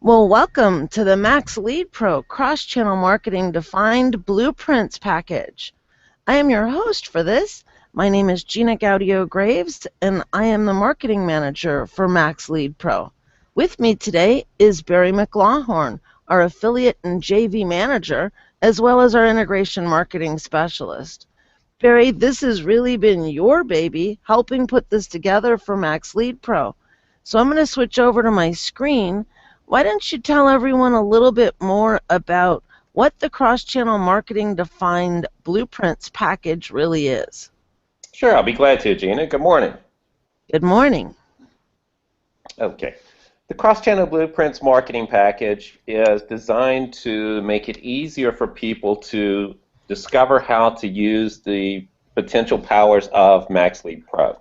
Well, welcome to the Max Lead Pro Cross-Channel Marketing Defined Blueprints package. I am your host for this. My name is Gina Gaudio-Graves, and I am the Marketing Manager for Max Lead Pro. With me today is Barry McLawhorn, our Affiliate and JV Manager, as well as our Integration Marketing Specialist. Barry, this has really been your baby, helping put this together for Max Lead Pro. So I'm going to switch over to my screen. Why don't you tell everyone a little bit more about what the Cross-Channel Marketing Defined Blueprints package really is? Sure, I'll be glad to, Gina. Good morning. Good morning. Okay. The Cross-Channel Blueprints marketing package is designed to make it easier for people to discover how to use the potential powers of MaxLead Pro.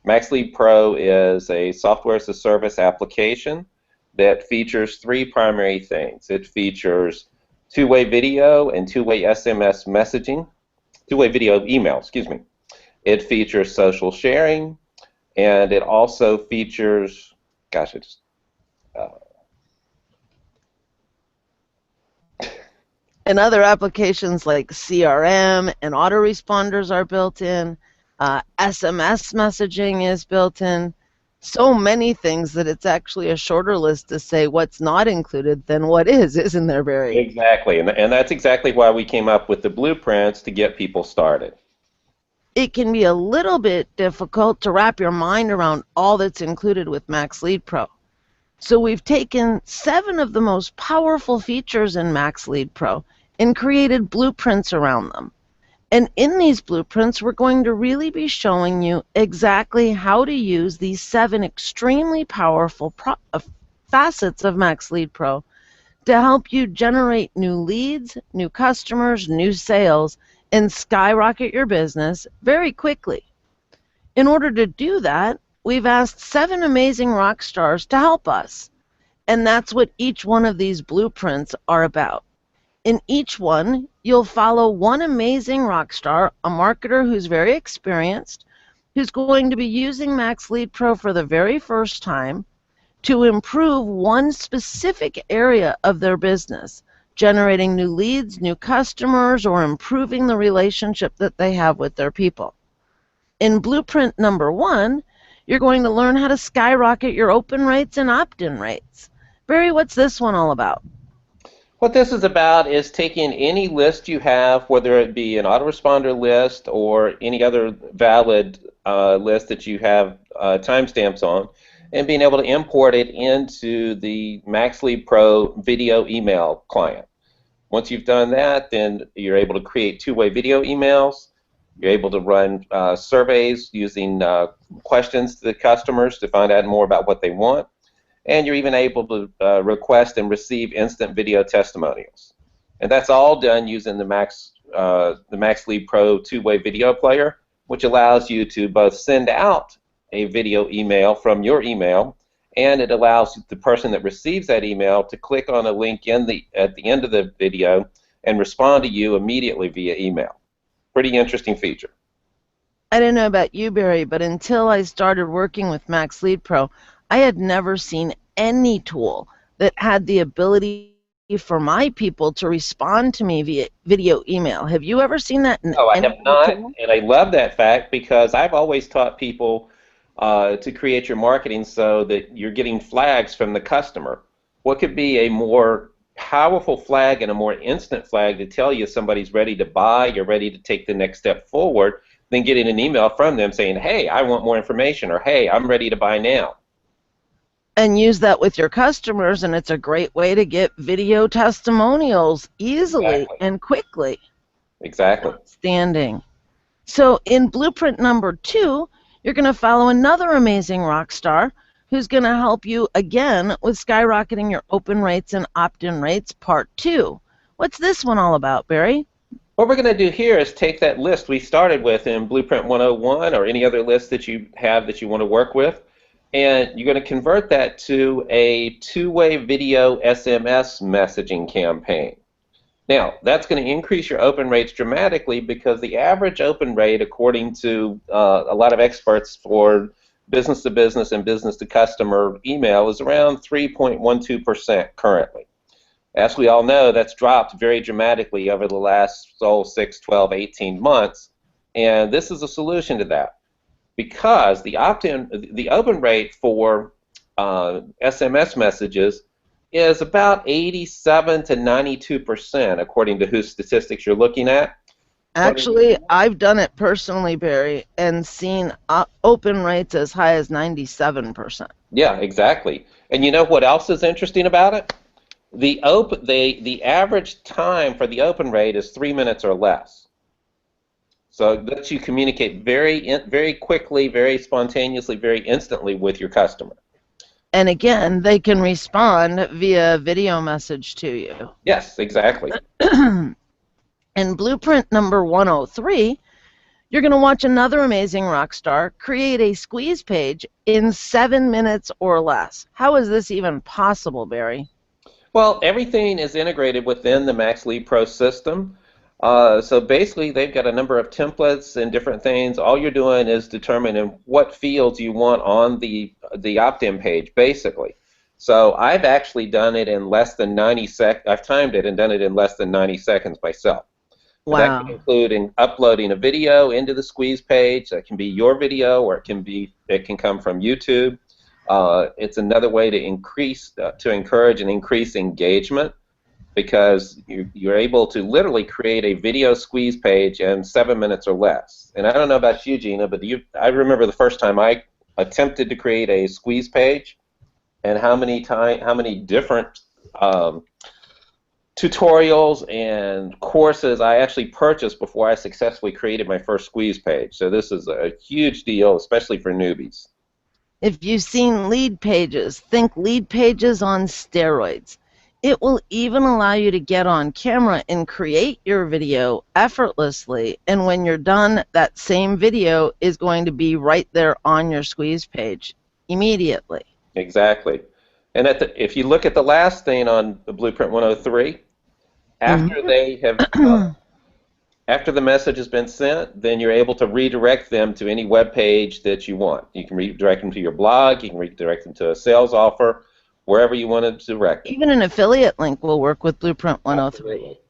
MaxLead Pro is a software as a service application that features three primary things. It features two-way video and two-way SMS messaging, two-way video email, excuse me. It features social sharing, and it also features, gosh, it's And other applications like CRM and autoresponders are built in. SMS messaging is built in. So many things that it's actually a shorter list to say what's not included than what is, isn't there, Barry? Exactly, and that's exactly why we came up with the blueprints to get people started. It can be a little bit difficult to wrap your mind around all that's included with Max Lead Pro. So we've taken 7 of the most powerful features in Max Lead Pro and created blueprints around them. And in these blueprints, we're going to really be showing you exactly how to use these 7 extremely powerful facets of Max Lead Pro to help you generate new leads, new customers, new sales, and skyrocket your business very quickly. In order to do that, we've asked 7 amazing rock stars to help us. And that's what each one of these blueprints are about. In each one, you'll follow one amazing rock star, a marketer who's very experienced, who's going to be using Max Lead Pro for the very first time to improve one specific area of their business, generating new leads, new customers, or improving the relationship that they have with their people. In blueprint number 1, you're going to learn how to skyrocket your open rates and opt-in rates. Barry, what's this one all about? What this is about is taking any list you have, whether it be an autoresponder list or any other valid list that you have timestamps on, and being able to import it into the MaxLead Pro video email client. Once you've done that, then you're able to create two-way video emails. You're able to run surveys using questions to the customers to find out more about what they want. And you're even able to request and receive instant video testimonials. And that's all done using the MaxLead Pro two-way video player, which allows you to both send out a video email from your email, and it allows the person that receives that email to click on a link at the end of the video and respond to you immediately via email. Pretty interesting feature. I don't know about you, Barry, but until I started working with Max Lead Pro, I had never seen any tool that had the ability for my people to respond to me via video email. Have you ever seen that in No, I any have not, tool? and I love that fact because I've always taught people to create your marketing so that you're getting flags from the customer. What could be a more powerful flag and a more instant flag to tell you somebody's ready to buy, you're ready to take the next step forward, than getting an email from them saying, hey, I want more information, or hey, I'm ready to buy now. And use that with your customers, and it's a great way to get video testimonials easily and quickly. Exactly. Outstanding. So in blueprint number 2, you're going to follow another amazing rock star who's going to help you again with skyrocketing your open rates and opt-in rates part 2. What's this one all about, Barry? What we're going to do here is take that list we started with in Blueprint 101 or any other list that you have that you want to work with, and you're going to convert that to a two-way video SMS messaging campaign. Now, that's going to increase your open rates dramatically because the average open rate, according to a lot of experts for business to business and business to customer email is around 3.12% currently. As we all know, that's dropped very dramatically over the last 6, 12, 18 months, and this is a solution to that, because the open rate for SMS messages is about 87 to 92%, according to whose statistics you're looking at. Actually, I've done it personally, Barry, and seen open rates as high as 97%. Yeah, exactly. And you know what else is interesting about it? The average time for the open rate is 3 minutes or less. So it lets you communicate very quickly, very spontaneously, very instantly with your customer. And again, they can respond via video message to you. Yes, exactly. In blueprint number 103, you're going to watch another amazing rock star create a squeeze page in 7 minutes or less. How is this even possible, Barry? Well, everything is integrated within the Max Lead Pro system. So basically, they've got a number of templates and different things. All you're doing is determining what fields you want on the opt-in page, basically. So I've actually done it in less than 90 seconds. I've timed it and done it in less than 90 seconds myself. Wow. That can include uploading a video into the squeeze page. That can be your video, or it can come from YouTube. It's another way to encourage and increase engagement, because you're able to literally create a video squeeze page in 7 minutes or less. And I don't know about you, Gina, but I remember the first time I attempted to create a squeeze page, and how many different tutorials and courses I actually purchased before I successfully created my first squeeze page. So this is a huge deal, especially for newbies. If you've seen lead pages, think lead pages on steroids. It will even allow you to get on camera and create your video effortlessly, and when you're done, that same video is going to be right there on your squeeze page immediately. Exactly. And if you look at the last thing on the Blueprint 103, after they have after the message has been sent, then you're able to redirect them to any web page that you want. You can redirect them to your blog, you can redirect them to a sales offer, wherever you want to direct them. Even an affiliate link will work with Blueprint 103. Absolutely.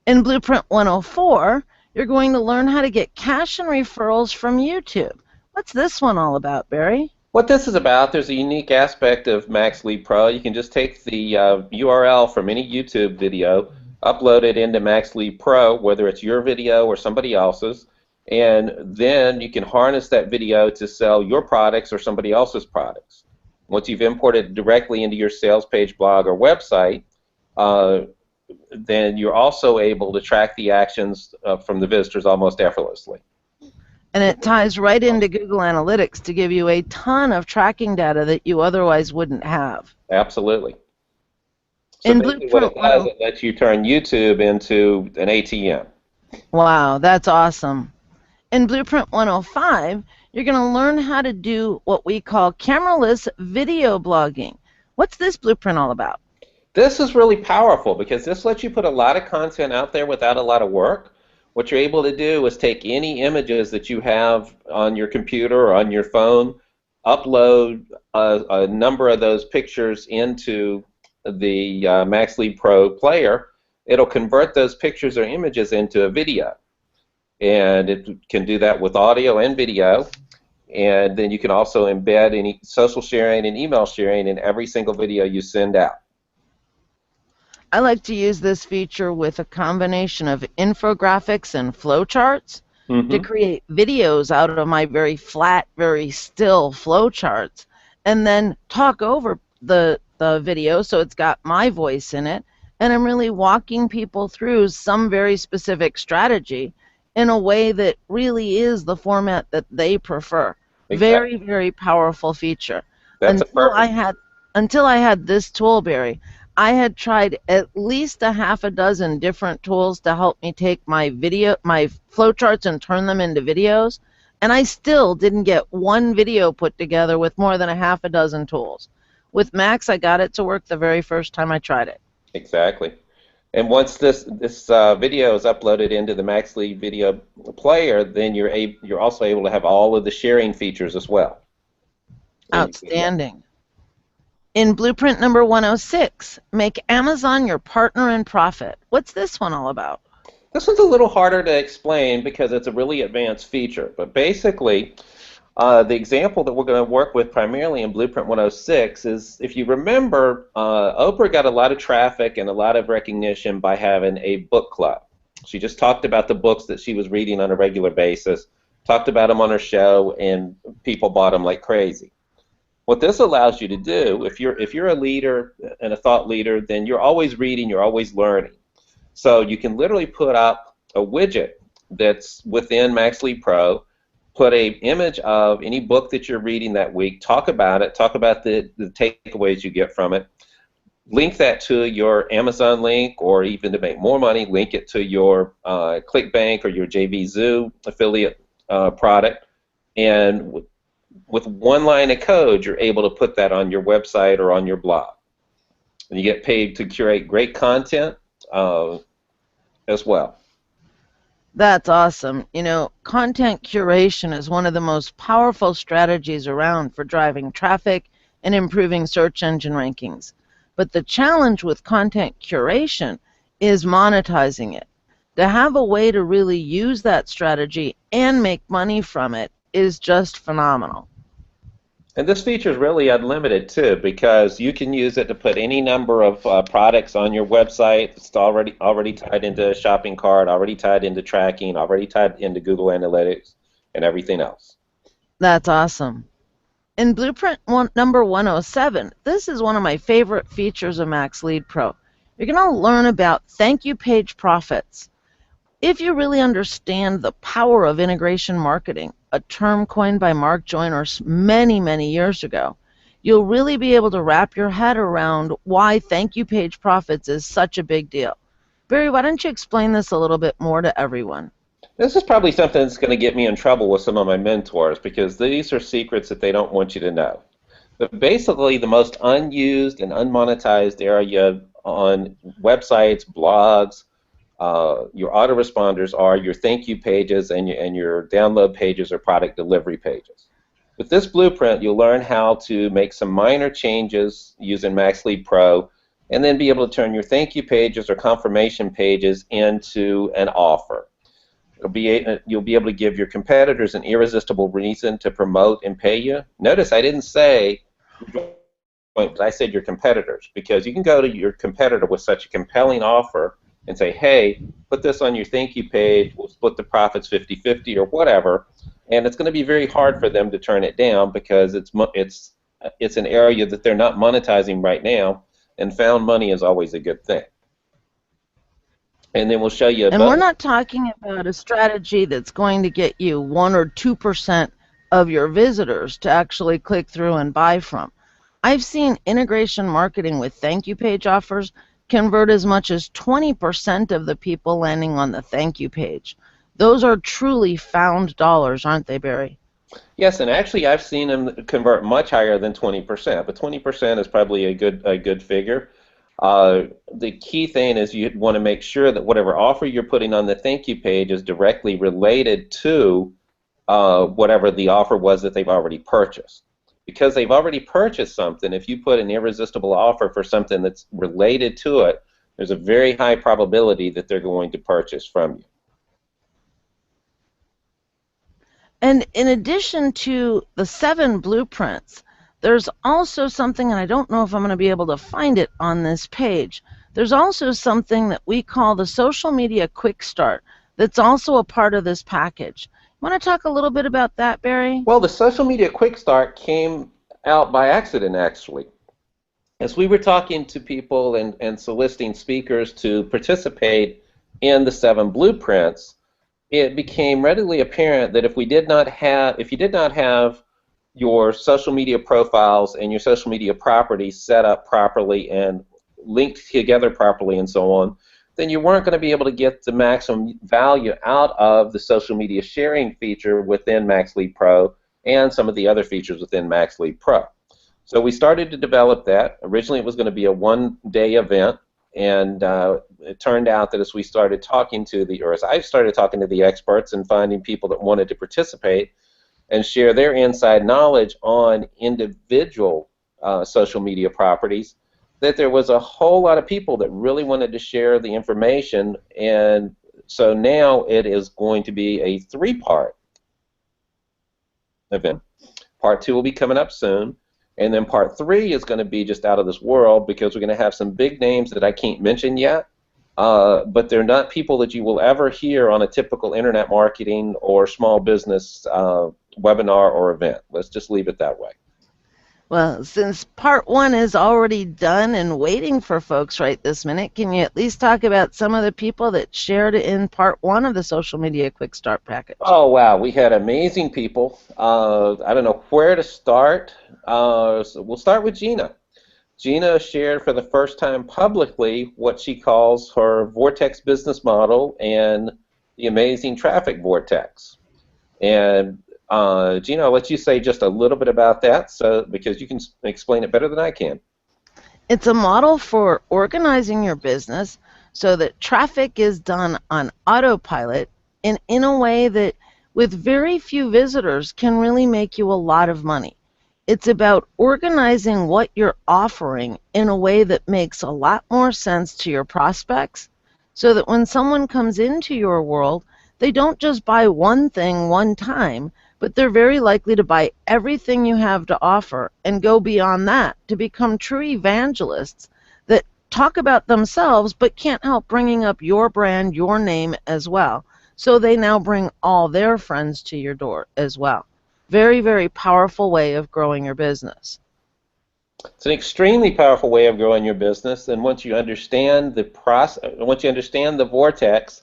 In Blueprint 104, you're going to learn how to get cash and referrals from YouTube. What's this one all about, Barry? What this is about, there's a unique aspect of Max Lead Pro. You can just take the URL from any YouTube video, upload it into Max Lead Pro, whether it's your video or somebody else's, and then you can harness that video to sell your products or somebody else's products. Once you've imported it directly into your sales page, blog, or website, then you're also able to track the actions from the visitors almost effortlessly. And it ties right into Google Analytics to give you a ton of tracking data that you otherwise wouldn't have. Absolutely. So basically what it does, it lets you turn YouTube into an ATM. Wow, that's awesome. In Blueprint 105, you're going to learn how to do what we call cameraless video blogging. What's this blueprint all about? This is really powerful because this lets you put a lot of content out there without a lot of work. What you're able to do is take any images that you have on your computer or on your phone, upload a number of those pictures into the Max Lead Pro player. It'll convert those pictures or images into a video. And it can do that with audio and video. And then you can also embed any social sharing and email sharing in every single video you send out. I like to use this feature with a combination of infographics and flowcharts to create videos out of my very flat, very still flowcharts, and then talk over the video so it's got my voice in it, and I'm really walking people through some very specific strategy in a way that really is the format that they prefer. Exactly. Very, very powerful feature. That's until I had this tool, Barry, I had tried at least a half a dozen different tools to help me take my flowcharts and turn them into videos, and I still didn't get one video put together with more than a half a dozen tools. With Max, I got it to work the very first time I tried it. Exactly. And once this video is uploaded into the Max Lead video player, then you're also able to have all of the sharing features as well. And you can, Outstanding. In blueprint number 106, make Amazon your partner in profit. What's this one all about? this one's a little harder to explain because it's a really advanced feature. But basically, the example that we're going to work with primarily in Blueprint 106 is, if you remember, Oprah got a lot of traffic and a lot of recognition by having a book club. She just talked about the books that she was reading on a regular basis, talked about them on her show, and people bought them like crazy. What this allows you to do, if you're a leader and a thought leader, then you're always reading, you're always learning. So you can literally put up a widget that's within MaxLead Pro, put an image of any book that you're reading that week, talk about it, talk about the takeaways you get from it, link that to your Amazon link, or even to make more money, link it to your ClickBank or your JVZoo affiliate product, and with one line of code, you're able to put that on your website or on your blog. And you get paid to curate great content as well. That's awesome. You know, content curation is one of the most powerful strategies around for driving traffic and improving search engine rankings. But the challenge with content curation is monetizing it. To have a way to really use that strategy and make money from it is just phenomenal. And this feature is really unlimited too, because you can use it to put any number of products on your website. It's already tied into a shopping cart, already tied into tracking, already tied into Google Analytics, and everything else. That's awesome. In blueprint number 107, this is one of my favorite features of MaxLead Pro. You're going to learn about thank you page profits. If you really understand the power of integration marketing, a term coined by Mark Joyner many, many years ago, you'll really be able to wrap your head around why thank you page profits is such a big deal. Barry, why don't you explain this a little bit more to everyone? This is probably something that's going to get me in trouble with some of my mentors, because these are secrets that they don't want you to know. But basically, the most unused and unmonetized area on websites, blogs, your autoresponders are your thank you pages and your download pages or product delivery pages. With this blueprint, you'll learn how to make some minor changes using MaxLead Pro, and then be able to turn your thank you pages or confirmation pages into an offer. You'll be able to give your competitors an irresistible reason to promote and pay you. Notice I didn't say, I said your competitors, because you can go to your competitor with such a compelling offer and say, hey, put this on your thank you page, we'll split the profits 50-50 or whatever, and it's going to be very hard for them to turn it down, because it's an area that they're not monetizing right now, and found money is always a good thing. And then we'll show you And we're not talking about a strategy that's going to get you 1 or 2% of your visitors to actually click through and buy from. I've seen integration marketing with thank you page offers convert as much as 20% of the people landing on the thank you page. Those are truly found dollars, aren't they, Barry? Yes, and actually I've seen them convert much higher than 20%, but 20% is probably a good figure. The key thing is you want to make sure that whatever offer you're putting on the thank you page is directly related to whatever the offer was that they've already purchased. Because they've already purchased something, if you put an irresistible offer for something that's related to it, there's a very high probability that they're going to purchase from you. And in addition to the 7 blueprints, there's also something, and I don't know if I'm going to be able to find it on this page, there's also something that we call the Social Media Quick Start that's also a part of this package. Want to talk a little bit about that, Barry? Well, the Social Media Quick Start came out by accident, actually. As we were talking to people and soliciting speakers to participate in the 7 blueprints, it became readily apparent that if you did not have your social media profiles and your social media properties set up properly and linked together properly and so on, then you weren't going to be able to get the maximum value out of the social media sharing feature within MaxLead Pro and some of the other features within MaxLead Pro. So we started to develop that. Originally it was going to be a one-day event, and it turned out that as I started talking to the experts and finding people that wanted to participate, and share their inside knowledge on individual social media properties, that there was a whole lot of people that really wanted to share the information, and so now it is going to be a three-part event. Part 2 will be coming up soon, and then Part 3 is going to be just out of this world because we're going to have some big names that I can't mention yet, but they're not people that you will ever hear on a typical internet marketing or small business webinar or event. Let's just leave it that way. Well, since Part 1 is already done and waiting for folks right this minute, can you at least talk about some of the people that shared in Part 1 of the Social Media Quick Start package? Oh, wow. We had amazing people. I don't know where to start. So we'll start with Gina. Gina shared for the first time publicly what she calls her Vortex business model and the amazing traffic vortex. And Gina, I'll let you say just a little bit about that, because you can explain it better than I can. It's a model for organizing your business so that traffic is done on autopilot and in a way that, with very few visitors, can really make you a lot of money. It's about organizing what you're offering in a way that makes a lot more sense to your prospects, so that when someone comes into your world, they don't just buy one thing one time, but they're very likely to buy everything you have to offer and go beyond that to become true evangelists that talk about themselves but can't help bringing up your brand, your name as well. So they now bring all their friends to your door as well. Very, very powerful way of growing your business. It's an extremely powerful way of growing your business, and once you understand the process, once you understand the vortex,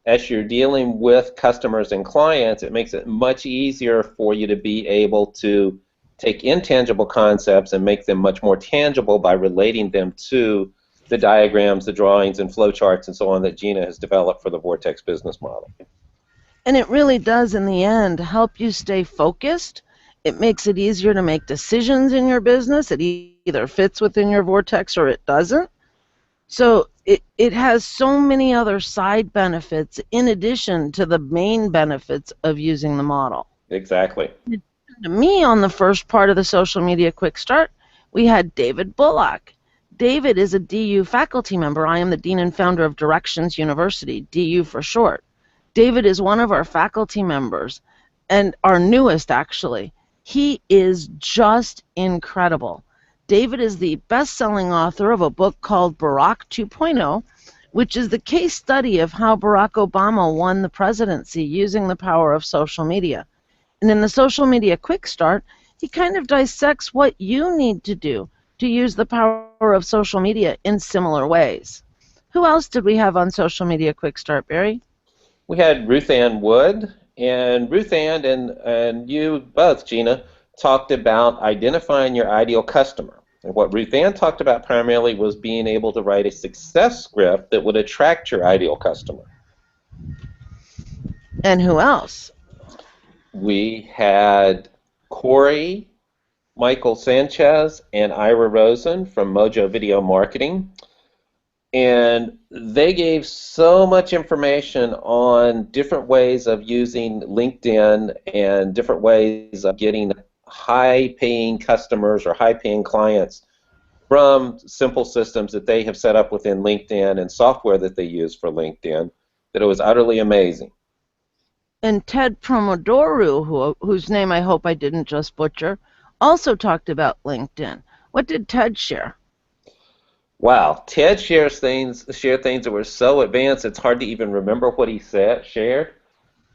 as you're dealing with customers and clients, it makes it much easier for you to be able to take intangible concepts and make them much more tangible by relating them to the diagrams, the drawings, and flowcharts and so on that Gina has developed for the Vortex business model. And it really does, in the end, help you stay focused. It makes it easier to make decisions in your business. It either fits within your vortex or it doesn't. So it has so many other side benefits in addition to the main benefits of using the model. Exactly. To me, on the first part of the Social Media Quick Start, we had David Bullock. David is a DU faculty member. I am the dean and founder of Directions University, DU for short. David is one of our faculty members, and our newest, actually. He is just incredible. David is the best-selling author of a book called Barack 2.0, which is the case study of how Barack Obama won the presidency using the power of social media. And in the Social Media Quick Start, he kind of dissects what you need to do to use the power of social media in similar ways. Who else did we have on Social Media Quick Start, Barry? We had Ruth Ann Wood, and Ruth Ann and you both, Gina, talked about identifying your ideal customer. And what Ruth Ann talked about primarily was being able to write a success script that would attract your ideal customer. And who else? We had Corey, Michael Sanchez, and Ira Rosen from Mojo Video Marketing. And they gave so much information on different ways of using LinkedIn and different ways of getting high-paying customers or high-paying clients from simple systems that they have set up within LinkedIn and software that they use for LinkedIn, that it was utterly amazing. And Ted Pomodoru, whose name I hope I didn't just butcher, also talked about LinkedIn. What did Ted share? Wow, Ted shared things that were so advanced it's hard to even remember what he shared.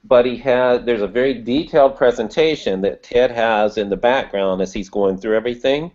But there's a very detailed presentation that Ted has in the background as he's going through everything.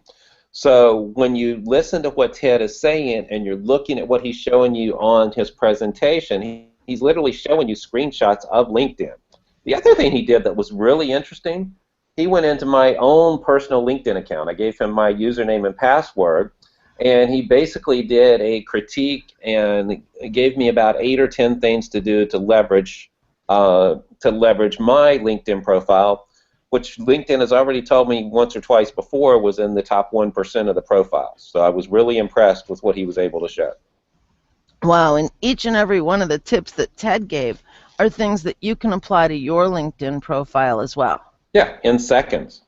So when you listen to what Ted is saying and you're looking at what he's showing you on his presentation, he's literally showing you screenshots of LinkedIn. The other thing he did that was really interesting, he went into my own personal LinkedIn account. I gave him my username and password, and he basically did a critique and gave me about 8 or 10 things to do to leverage my LinkedIn profile, which LinkedIn has already told me once or twice before was in the top 1% of the profiles. So I was really impressed with what he was able to show. Wow, and each and every one of the tips that Ted gave are things that you can apply to your LinkedIn profile as well. Yeah, in seconds.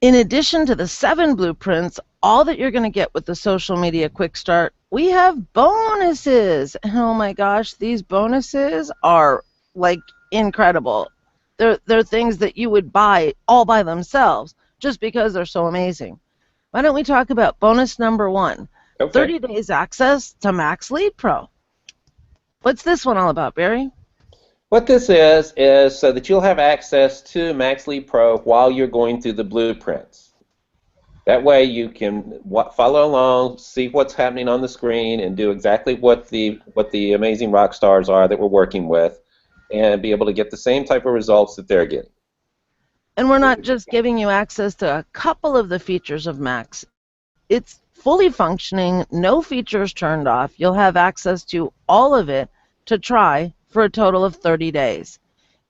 In addition to the 7 blueprints, all that you're going to get with the Social Media Quick Start, we have bonuses. Oh my gosh, these bonuses are like incredible. They're things that you would buy all by themselves just because they're so amazing. Why don't we talk about bonus number 1? Okay. 30 days access to Max Lead Pro. What's this one all about, Barry? What this is so that you'll have access to Max Lead Pro while you're going through the blueprints. That way you can follow along, see what's happening on the screen, and do exactly what the amazing rock stars are that we're working with, and be able to get the same type of results that they're getting. And we're not just giving you access to a couple of the features of Max. It's fully functioning, no features turned off. You'll have access to all of it to try for a total of 30 days.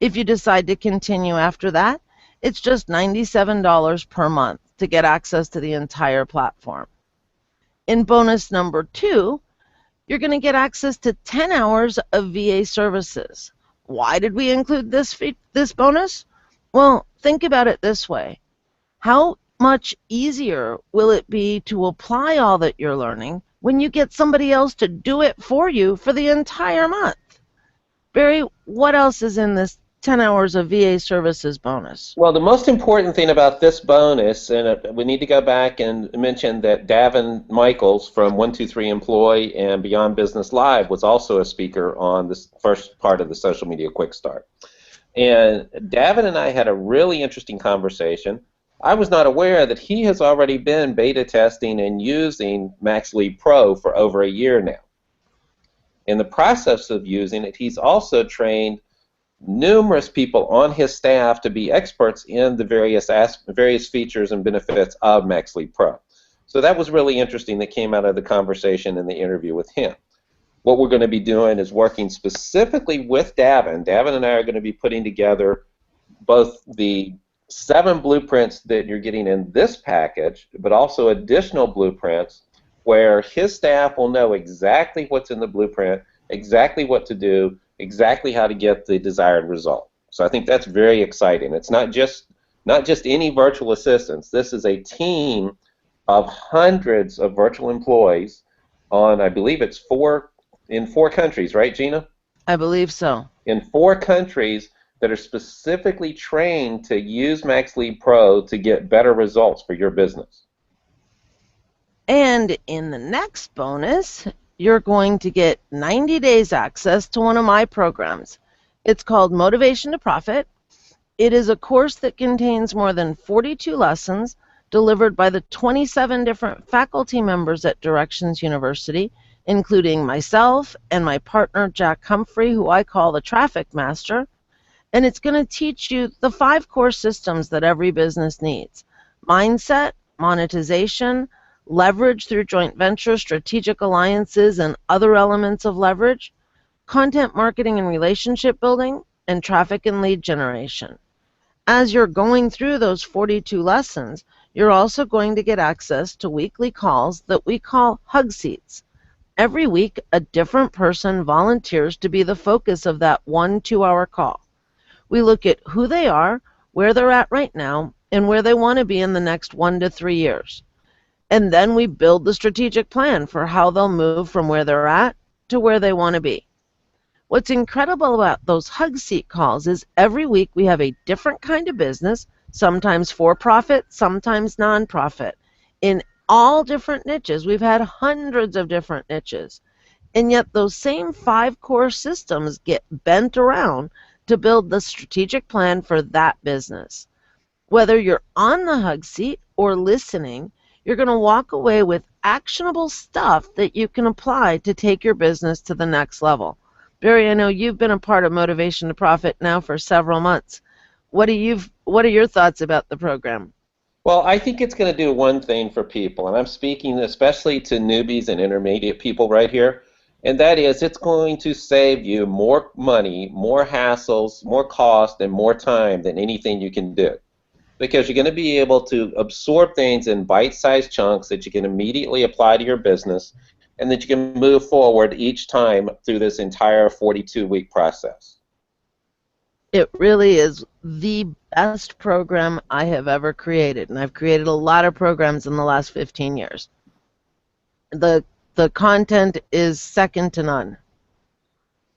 If you decide to continue after that, it's just $97 per month to get access to the entire platform. In bonus number 2, you're going to get access to 10 hours of VA services. Why did we include this bonus? Well, think about it this way. How much easier will it be to apply all that you're learning when you get somebody else to do it for you for the entire month? Barry, what else is in this 10 hours of VA services bonus? Well, the most important thing about this bonus, and we need to go back and mention that Davin Michaels from 123 Employ and Beyond Business Live was also a speaker on this first part of the Social Media Quick Start. And Davin and I had a really interesting conversation. I was not aware that he has already been beta testing and using Max Lead Pro for over a year now. In the process of using it, he's also trained numerous people on his staff to be experts in the various features and benefits of Max Lead Pro. So that was really interesting that came out of the conversation and the interview with him. What we're going to be doing is working specifically with Davin. Davin and I are going to be putting together both the 7 blueprints that you're getting in this package, but also additional blueprints where his staff will know exactly what's in the blueprint, exactly what to do, exactly how to get the desired result. So I think that's very exciting. It's not just any virtual assistants. This is a team of hundreds of virtual employees on, I believe it's in 4 countries, right, Gina? I believe so. In 4 countries that are specifically trained to use Max Lead Pro to get better results for your business. And in the next bonus, you're going to get 90 days access to one of my programs. It's called Motivation to Profit. It is a course that contains more than 42 lessons delivered by the 27 different faculty members at Directions University, including myself and my partner Jack Humphrey, who I call the Traffic Master. And it's going to teach you the 5 core systems that every business needs: mindset, monetization, leverage through joint ventures, strategic alliances, and other elements of leverage, content marketing and relationship building, and traffic and lead generation. As you're going through those 42 lessons, you're also going to get access to weekly calls that we call Hug Seats. Every week, a different person volunteers to be the focus of that 1 2-hour call. We look at who they are, where they're at right now, and where they want to be in the next 1 to 3 years. And then we build the strategic plan for how they'll move from where they're at to where they want to be. What's incredible about those Hug Seat calls is every week we have a different kind of business, sometimes for-profit, sometimes non-profit, in all different niches. We've had hundreds of different niches. And yet those same 5 core systems get bent around to build the strategic plan for that business. Whether you're on the Hug Seat or listening, you're going to walk away with actionable stuff that you can apply to take your business to the next level. Barry, I know you've been a part of Motivation to Profit now for several months. What are your thoughts about the program? Well, I think it's going to do one thing for people, and I'm speaking especially to newbies and intermediate people right here, and that is it's going to save you more money, more hassles, more cost, and more time than anything you can do. Because you're going to be able to absorb things in bite-sized chunks that you can immediately apply to your business, and that you can move forward each time through this entire 42-week process. It really is the best program I have ever created, and I've created a lot of programs in the last 15 years. The content is second to none.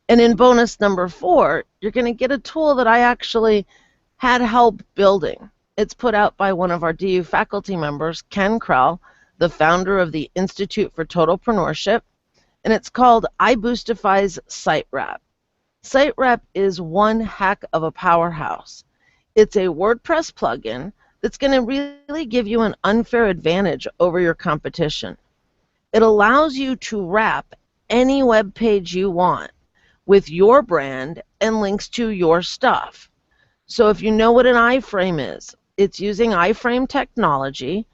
And in bonus number 4, you're going to get a tool that I actually had help building. It's put out by one of our DU faculty members, Ken Krell, the founder of the Institute for Totalpreneurship, and it's called iBoostify's SiteWrap. SiteWrap is one heck of a powerhouse. It's a WordPress plugin that's going to really give you an unfair advantage over your competition. It allows you to wrap any web page you want with your brand and links to your stuff. So if you know what an iframe is, it's using iframe technology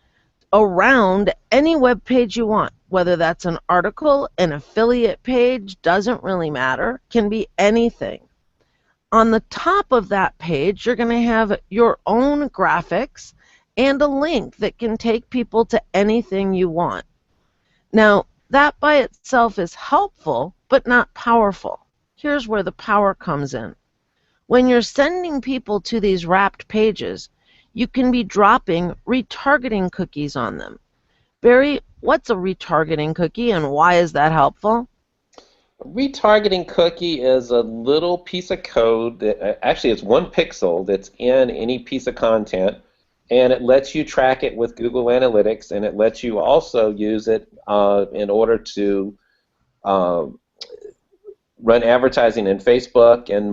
around any web page you want, whether that's an article, an affiliate page, doesn't really matter, can be anything. On the top of that page, you're going to have your own graphics and a link that can take people to anything you want. Now, that by itself is helpful, but not powerful. Here's where the power comes in. When you're sending people to these wrapped pages, you can be dropping retargeting cookies on them. Barry, what's a retargeting cookie and why is that helpful? A retargeting cookie is a little piece of code that actually it's 1 pixel that's in any piece of content, and it lets you track it with Google Analytics, and it lets you also use it in order to run advertising in Facebook and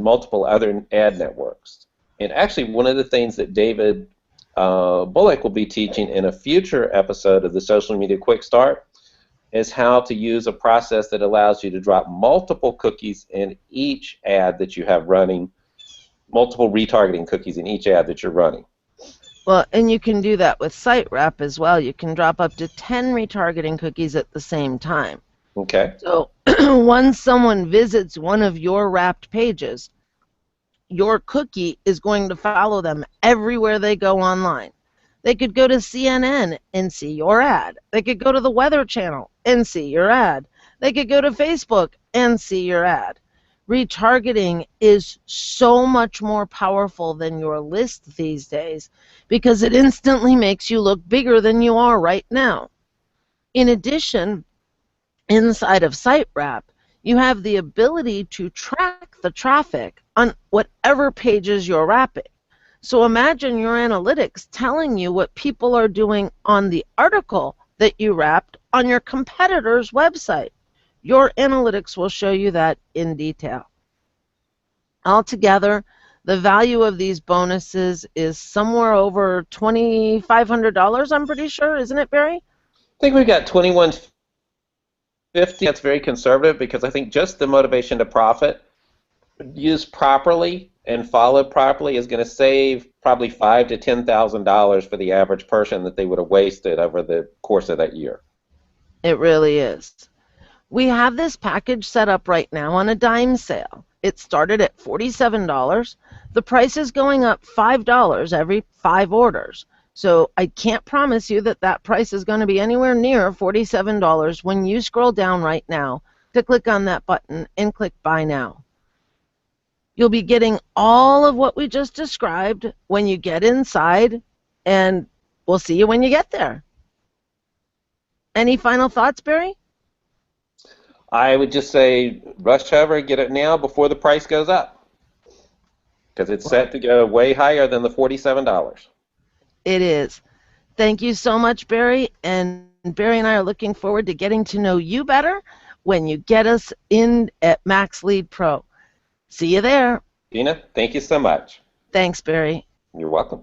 multiple other ad networks. And actually, one of the things that David Bullock will be teaching in a future episode of the Social Media Quick Start is how to use a process that allows you to drop multiple cookies in each ad that you have running, multiple retargeting cookies in each ad that you're running. Well, and you can do that with SiteWrap as well. You can drop up to 10 retargeting cookies at the same time. Okay. So once someone visits one of your wrapped pages, your cookie is going to follow them everywhere they go online. They could go to CNN and see your ad. They could go to the Weather Channel and see your ad. They could go to Facebook and see your ad. Retargeting is so much more powerful than your list these days because it instantly makes you look bigger than you are right now. In addition, inside of SiteWrap, you have the ability to track the traffic on whatever pages you're wrapping. So imagine your analytics telling you what people are doing on the article that you wrapped on your competitor's website. Your analytics will show you that in detail. Altogether, the value of these bonuses is somewhere over $2,500, I'm pretty sure, isn't it, Barry? I think we've got $2,150. That's very conservative because I think just the motivation to profit, used properly and followed properly, is going to save probably $5,000 to $10,000 for the average person that they would have wasted over the course of that year. It really is. We have this package set up right now on a dime sale. It started at $47. The price is going up $5 every 5 orders. So I can't promise you that that price is going to be anywhere near $47 when you scroll down right now to click on that button and click Buy Now. You'll be getting all of what we just described when you get inside, and we'll see you when you get there. Any final thoughts, Barry? I would just say rush over, get it now before the price goes up, because it's set to go way higher than the $47. It is. Thank you so much, Barry. And Barry and I are looking forward to getting to know you better when you get us in at Max Lead Pro. See you there. Gina, thank you so much. Thanks, Barry. You're welcome.